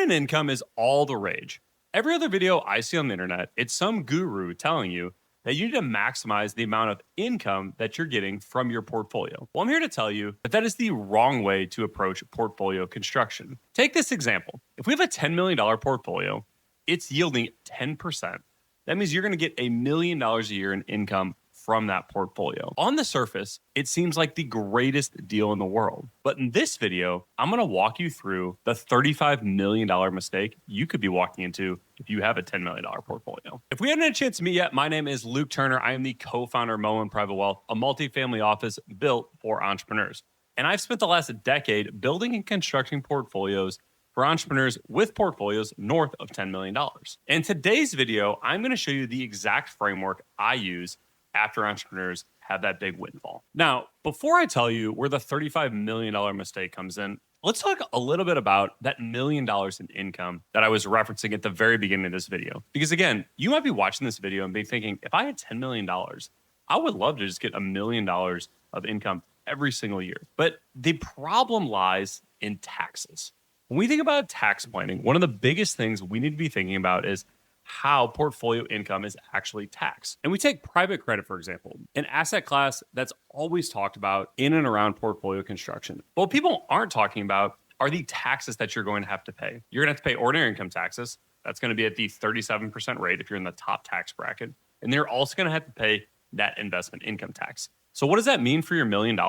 Dividend income is all the rage. Every other video I see on the internet, it's some guru telling you that you need to maximize the amount of income that you're getting from your portfolio. Well, I'm here to tell you that that is the wrong way to approach portfolio construction. Take this example. If we have a $10 million portfolio, it's yielding 10%. That means you're going to get $1 million a year in income from that portfolio. On the surface, it seems like the greatest deal in the world. But in this video, I'm going to walk you through the $35 million mistake you could be walking into if you have a $10 million portfolio. If we haven't had a chance to meet yet, my name is Luke Turner. I am the co-founder of Moen Private Wealth, a multifamily office built for entrepreneurs. And I've spent the last decade building and constructing portfolios for entrepreneurs with portfolios north of $10 million. In today's video, I'm going to show you the exact framework I use after entrepreneurs have that big windfall. Now, before I tell you where the $35 million mistake comes in, let's talk a little bit about that $1 million in income that I was referencing at the very beginning of this video. Because again, you might be watching this video and be thinking, if I had $10 million, I would love to just get $1 million of income every single year. But the problem lies in taxes. When we think about tax planning, one of the biggest things we need to be thinking about is how portfolio income is actually taxed. And we take private credit, for example, an asset class that's always talked about in and around portfolio construction. But what people aren't talking about are the taxes that you're going to have to pay. You're going to have to pay ordinary income taxes. That's going to be at the 37% rate if you're in the top tax bracket. And they're also going to have to pay net investment income tax. So what does that mean for your $1 million?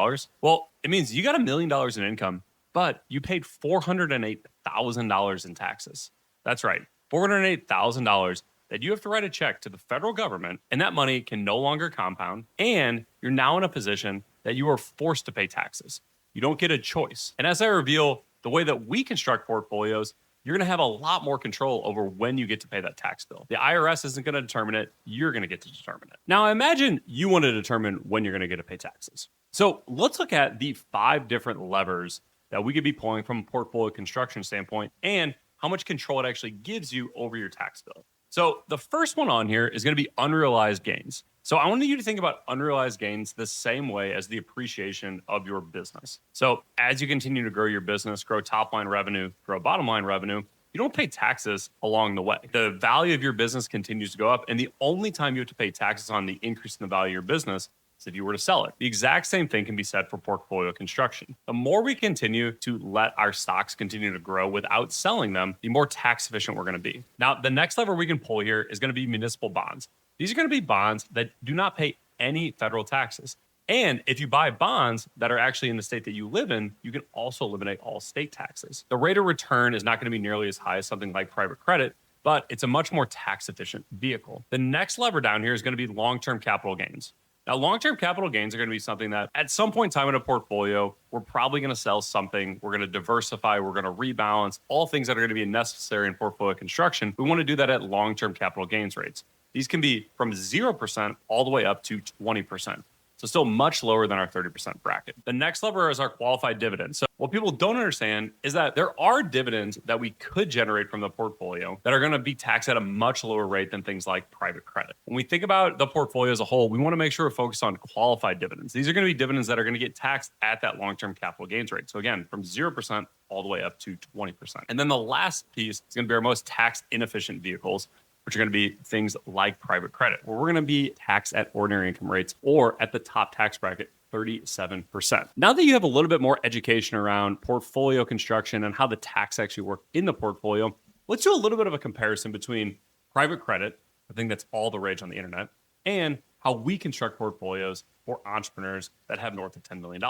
Well, it means you got $1 million in income, but you paid $408,000 in taxes. That's right. $408,000 that you have to write a check to the federal government, and that money can no longer compound, and you're now in a position that you are forced to pay taxes. You don't get a choice. And as I reveal the way that we construct portfolios, you're going to have a lot more control over when you get to pay that tax bill. The IRS isn't going to determine it. You're going to get to determine it. Now, imagine you want to determine when you're going to get to pay taxes. So let's look at the 5 different levers that we could be pulling from a portfolio construction standpoint and how much control it actually gives you over your tax bill. So the first one on here is going to be unrealized gains. So I want you to think about unrealized gains the same way as the appreciation of your business. So as you continue to grow your business, grow top line revenue, grow bottom line revenue, you don't pay taxes along the way. The value of your business continues to go up. And the only time you have to pay taxes on the increase in the value of your business if you were to sell it. The exact same thing can be said for portfolio construction. The more we continue to let our stocks continue to grow without selling them, the more tax efficient we're going to be. Now, the next lever we can pull here is going to be municipal bonds. These are going to be bonds that do not pay any federal taxes. And if you buy bonds that are actually in the state that you live in, you can also eliminate all state taxes. The rate of return is not going to be nearly as high as something like private credit, but it's a much more tax efficient vehicle. The next lever down here is going to be long-term capital gains. Now, long-term capital gains are going to be something that at some point in time in a portfolio, we're probably going to sell something. We're going to diversify. We're going to rebalance, all things that are going to be necessary in portfolio construction. We want to do that at long-term capital gains rates. These can be from 0% all the way up to 20%. So still much lower than our 30% bracket. The next lever is our qualified dividend. So what people don't understand is that there are dividends that we could generate from the portfolio that are going to be taxed at a much lower rate than things like private credit. When we think about the portfolio as a whole, we want to make sure we're focused on qualified dividends. These are going to be dividends that are going to get taxed at that long-term capital gains rate. So again, from 0% all the way up to 20%. And then the last piece is going to be our most tax inefficient vehicles, which are going to be things like private credit, where we're going to be taxed at ordinary income rates or at the top tax bracket, 37%. Now that you have a little bit more education around portfolio construction and how the tax actually work in the portfolio, let's do a little bit of a comparison between private credit, I think that's all the rage on the internet, and how we construct portfolios for entrepreneurs that have north of $10 million.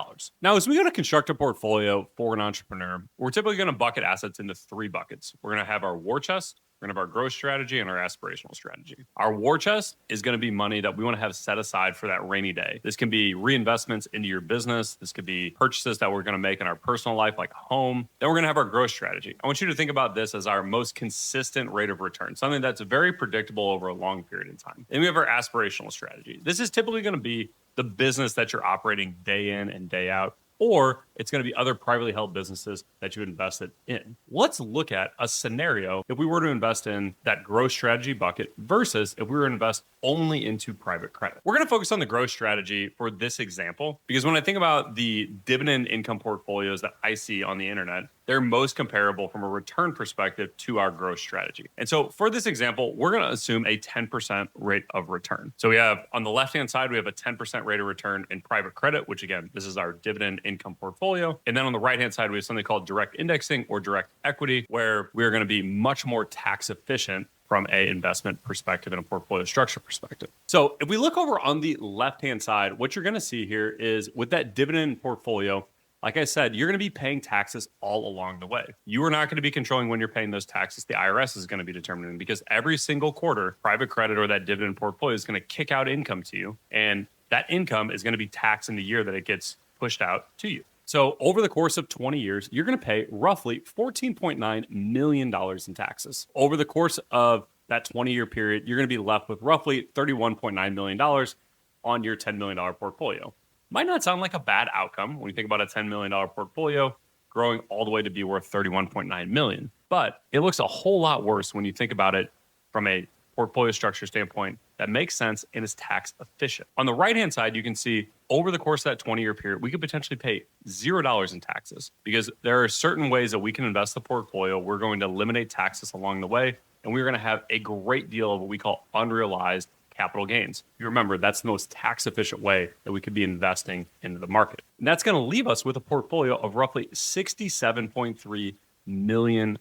Now, as we go to construct a portfolio for an entrepreneur, we're typically going to bucket assets into 3 buckets. We're going to have our war chest, we're going to have our growth strategy and our aspirational strategy. Our war chest is going to be money that we want to have set aside for that rainy day. This can be reinvestments into your business. This could be purchases that we're going to make in our personal life, like a home. Then we're going to have our growth strategy. I want you to think about this as our most consistent rate of return, something that's very predictable over a long period of time. Then we have our aspirational strategy. This is typically going to be the business that you're operating day in and day out, or it's going to be other privately held businesses that you invested in. Let's look at a scenario if we were to invest in that growth strategy bucket versus if we were to invest only into private credit. We're going to focus on the growth strategy for this example, because when I think about the dividend income portfolios that I see on the internet, they're most comparable from a return perspective to our growth strategy. And so for this example, we're going to assume a 10% rate of return. So we have on the left-hand side, we have a 10% rate of return in private credit, which again, this is our dividend income portfolio. And then on the right-hand side, we have something called direct indexing or direct equity, where we're going to be much more tax efficient from a investment perspective and a portfolio structure perspective. So if we look over on the left-hand side, what you're going to see here is with that dividend portfolio, like I said, you're going to be paying taxes all along the way. You are not going to be controlling when you're paying those taxes. The IRS is going to be determining, because every single quarter, private credit or that dividend portfolio is going to kick out income to you. And that income is going to be taxed in the year that it gets pushed out to you. So over the course of 20 years, you're going to pay roughly $14.9 million in taxes. Over the course of that 20-year period, you're going to be left with roughly $31.9 million on your $10 million portfolio. Might not sound like a bad outcome when you think about a $10 million portfolio growing all the way to be worth $31.9 million. But it looks a whole lot worse when you think about it from a portfolio structure standpoint that makes sense and is tax efficient. On the right-hand side, you can see over the course of that 20-year period, we could potentially pay $0 in taxes, because there are certain ways that we can invest the portfolio. We're going to eliminate taxes along the way, and we're going to have a great deal of what we call unrealized capital gains. You remember, that's the most tax efficient way that we could be investing into the market. And that's going to leave us with a portfolio of roughly $67.3 million.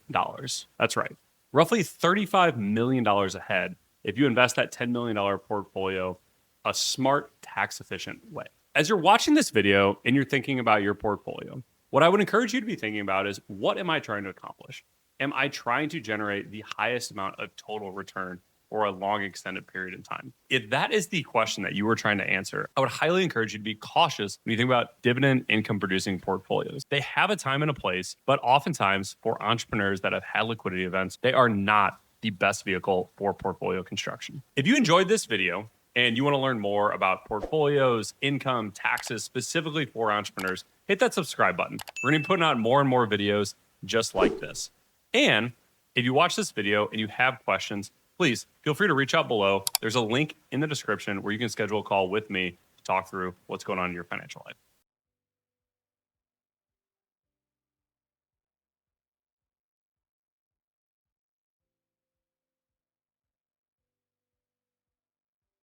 That's right. Roughly $35 million ahead if you invest that $10 million portfolio a smart, tax efficient way. As you're watching this video and you're thinking about your portfolio, what I would encourage you to be thinking about is, what am I trying to accomplish? Am I trying to generate the highest amount of total return for a long extended period in time? If that is the question that you were trying to answer, I would highly encourage you to be cautious when you think about dividend income producing portfolios. They have a time and a place, but oftentimes for entrepreneurs that have had liquidity events, they are not the best vehicle for portfolio construction. If you enjoyed this video and you want to learn more about portfolios, income, taxes, specifically for entrepreneurs, hit that subscribe button. We're going to be putting out more and more videos just like this. And if you watch this video and you have questions, please feel free to reach out below. There's a link in the description where you can schedule a call with me to talk through what's going on in your financial life.